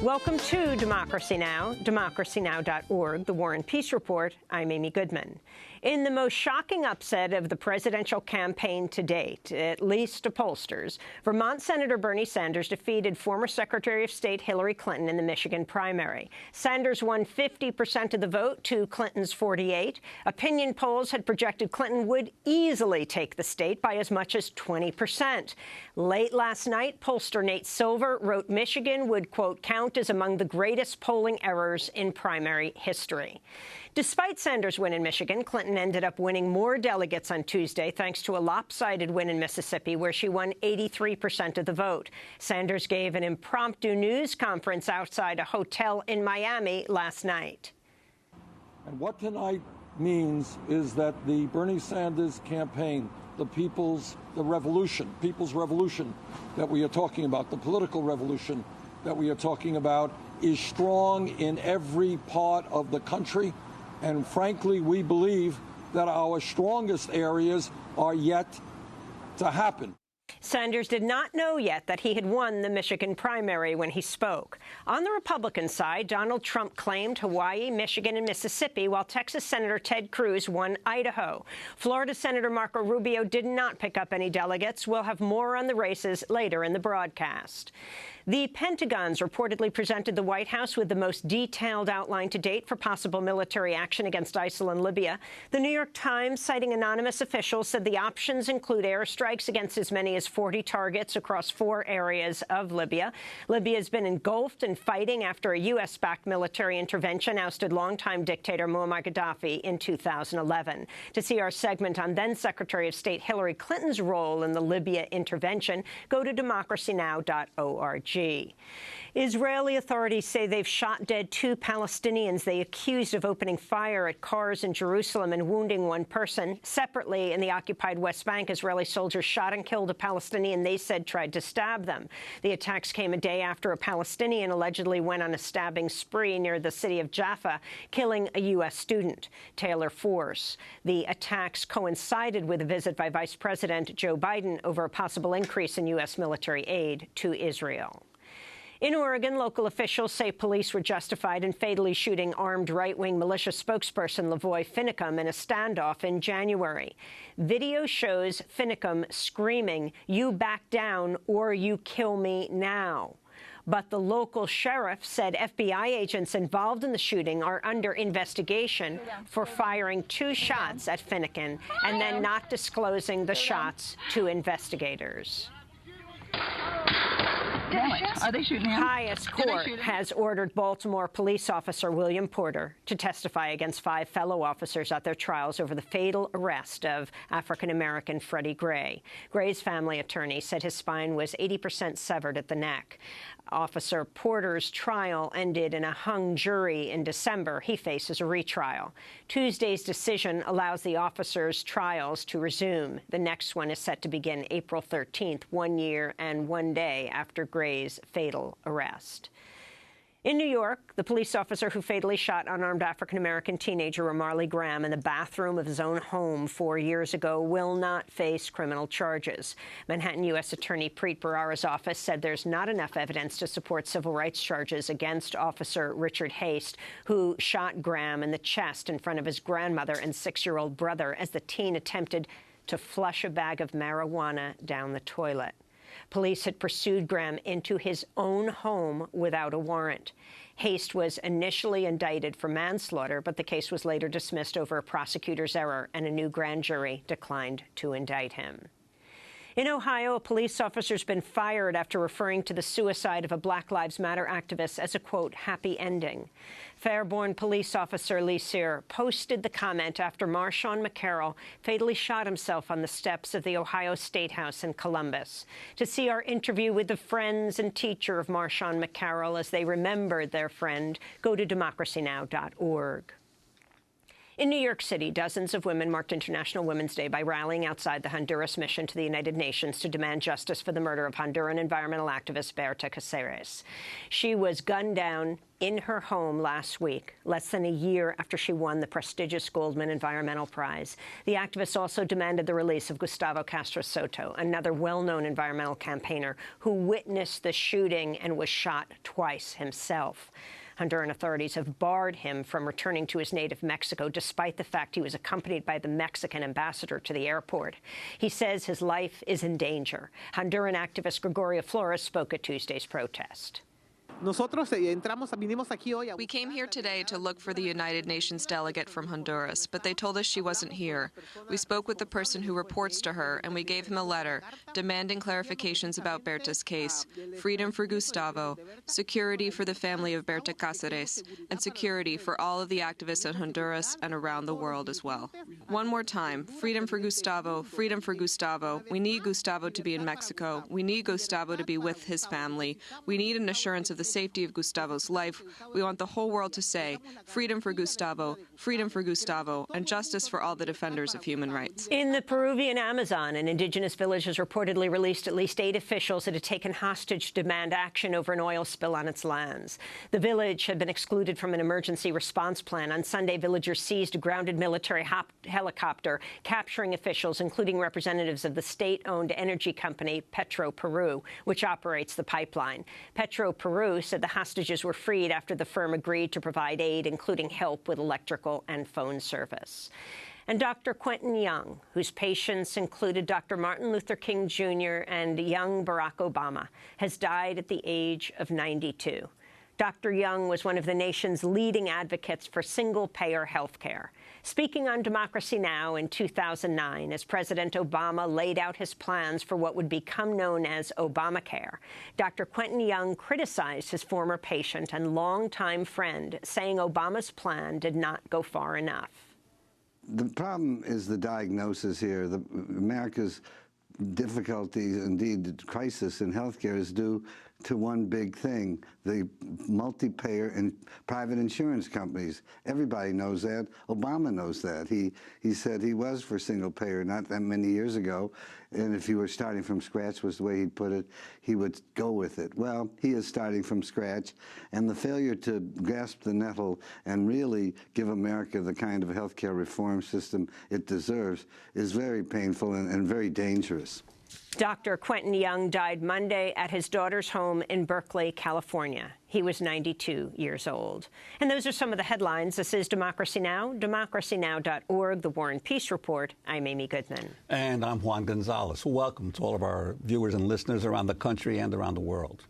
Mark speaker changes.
Speaker 1: Welcome to Democracy Now!, democracynow.org, the War and Peace Report. I'm Amy Goodman. In the most shocking upset of the presidential campaign to date, at least to pollsters, Vermont Senator Bernie Sanders defeated former Secretary of State Hillary Clinton in the Michigan primary. Sanders won 50% of the vote to Clinton's 48%. Opinion polls had projected Clinton would easily take the state by as much as 20%. Late last night, pollster Nate Silver wrote Michigan would, quote, count as among the greatest polling errors in primary history. Despite Sanders' win in Michigan, Clinton ended up winning more delegates on Tuesday thanks to a lopsided win in Mississippi, where she won 83% of the vote. Sanders gave an impromptu news conference outside a hotel in Miami last night.
Speaker 2: And what tonight means is that the Bernie Sanders campaign, the people's revolution that we are talking about, the political revolution that we are talking about, is strong in every part of the country. And frankly, we believe that our strongest areas are yet to happen.
Speaker 1: Sanders did not know yet that he had won the Michigan primary when he spoke. On the Republican side, Donald Trump claimed Hawaii, Michigan, and Mississippi, while Texas Senator Ted Cruz won Idaho. Florida Senator Marco Rubio did not pick up any delegates. We'll have more on the races later in the broadcast. The Pentagon's reportedly presented the White House with the most detailed outline to date for possible military action against ISIL in Libya. The New York Times, citing anonymous officials, said the options include airstrikes against as many as 40 targets across 4 areas of Libya. Libya has been engulfed in fighting after a U.S.-backed military intervention ousted longtime dictator Muammar Gaddafi in 2011. To see our segment on then-Secretary of State Hillary Clinton's role in the Libya intervention, go to democracynow.org. Israeli authorities say they've shot dead 2 Palestinians they accused of opening fire at cars in Jerusalem and wounding 1 person. Separately, in the occupied West Bank, Israeli soldiers shot and killed a Palestinian they said tried to stab them. The attacks came a day after a Palestinian allegedly went on a stabbing spree near the city of Jaffa, killing a U.S. student, Taylor Force. The attacks coincided with a visit by Vice President Joe Biden over a possible increase in U.S. military aid to Israel. In Oregon, local officials say police were justified in fatally shooting armed right-wing militia spokesperson Lavoy Finicum in a standoff in January. Video shows Finicum screaming, "You back down or you kill me now." But the local sheriff said FBI agents involved in the shooting are under investigation for firing 2 shots at Finicum and then not disclosing the shots to investigators.
Speaker 3: Are they shooting him?
Speaker 1: Highest court has ordered Baltimore police officer William Porter to testify against 5 fellow officers at their trials over the fatal arrest of African-American Freddie Gray. Gray's family attorney said his spine was 80% severed at the neck. Officer Porter's trial ended in a hung jury in December. He faces a retrial. Tuesday's decision allows the officers' trials to resume. The next one is set to begin April 13th, 1 year and 1 day after Gray's fatal arrest. In New York, the police officer who fatally shot unarmed African-American teenager Ramarley Graham in the bathroom of his own home 4 years ago will not face criminal charges. Manhattan U.S. Attorney Preet Bharara's office said there's not enough evidence to support civil rights charges against Officer Richard Haste, who shot Graham in the chest in front of his grandmother and 6-year-old brother as the teen attempted to flush a bag of marijuana down the toilet. Police had pursued Graham into his own home without a warrant. Haste was initially indicted for manslaughter, but the case was later dismissed over a prosecutor's error, and a new grand jury declined to indict him. In Ohio, a police officer's been fired after referring to the suicide of a Black Lives Matter activist as a, quote, happy ending. Fairborn police officer Lee Sear posted the comment after Marshawn McCarroll fatally shot himself on the steps of the Ohio State House in Columbus. To see our interview with the friends and teacher of Marshawn McCarroll as they remembered their friend, go to democracynow.org. In New York City, dozens of women marked International Women's Day by rallying outside the Honduras mission to the United Nations to demand justice for the murder of Honduran environmental activist Berta Cáceres. She was gunned down in her home last week, less than a year after she won the prestigious Goldman Environmental Prize. The activists also demanded the release of Gustavo Castro Soto, another well-known environmental campaigner who witnessed the shooting and was shot twice himself. Honduran authorities have barred him from returning to his native Mexico, despite the fact he was accompanied by the Mexican ambassador to the airport. He says his life is in danger. Honduran activist Gregoria Flores spoke at Tuesday's protest.
Speaker 3: We came here today to look for the United Nations delegate from Honduras, but they told us she wasn't here. We spoke with the person who reports to her, and we gave him a letter demanding clarifications about Berta's case, freedom for Gustavo, security for the family of Berta Cáceres, and security for all of the activists in Honduras and around the world as well. One more time, freedom for Gustavo, freedom for Gustavo. We need Gustavo to be in Mexico. We need Gustavo to be with his family. We need an assurance of the safety of Gustavo's life. We want the whole world to say, freedom for Gustavo, and justice for all the defenders of human rights.
Speaker 1: In the Peruvian Amazon, an indigenous village has reportedly released at least 8 officials it had taken hostage to demand action over an oil spill on its lands. The village had been excluded from an emergency response plan. On Sunday, villagers seized a grounded military helicopter, capturing officials, including representatives of the state-owned energy company Petroperú, which operates the pipeline. Petroperú said the hostages were freed after the firm agreed to provide aid, including help with electrical and phone service. And Dr. Quentin Young, whose patients included Dr. Martin Luther King Jr. and young Barack Obama, has died at the age of 92. Dr. Young was one of the nation's leading advocates for single-payer health care. Speaking on Democracy Now! In 2009, as President Obama laid out his plans for what would become known as Obamacare, Dr. Quentin Young criticized his former patient and longtime friend, saying Obama's plan did not go far enough.
Speaker 4: The problem is the diagnosis here. America's difficulties, indeed the crisis in healthcare, is due to one big thing: the multi-payer and private insurance companies. Everybody knows that. Obama knows that. He said he was for single payer not that many years ago, and if he were starting from scratch, was the way he'd put it, he would go with it. Well, he is starting from scratch, and the failure to grasp the nettle and really give America the kind of healthcare reform system it deserves is very painful and very dangerous.
Speaker 1: Dr. Quentin Young died Monday at his daughter's home in Berkeley, California. He was 92 years old. And those are some of the headlines. This is Democracy Now!, democracynow.org, The War and Peace Report. I'm Amy Goodman.
Speaker 5: And I'm Juan Gonzalez. Welcome to all of our viewers and listeners around the country and around the world.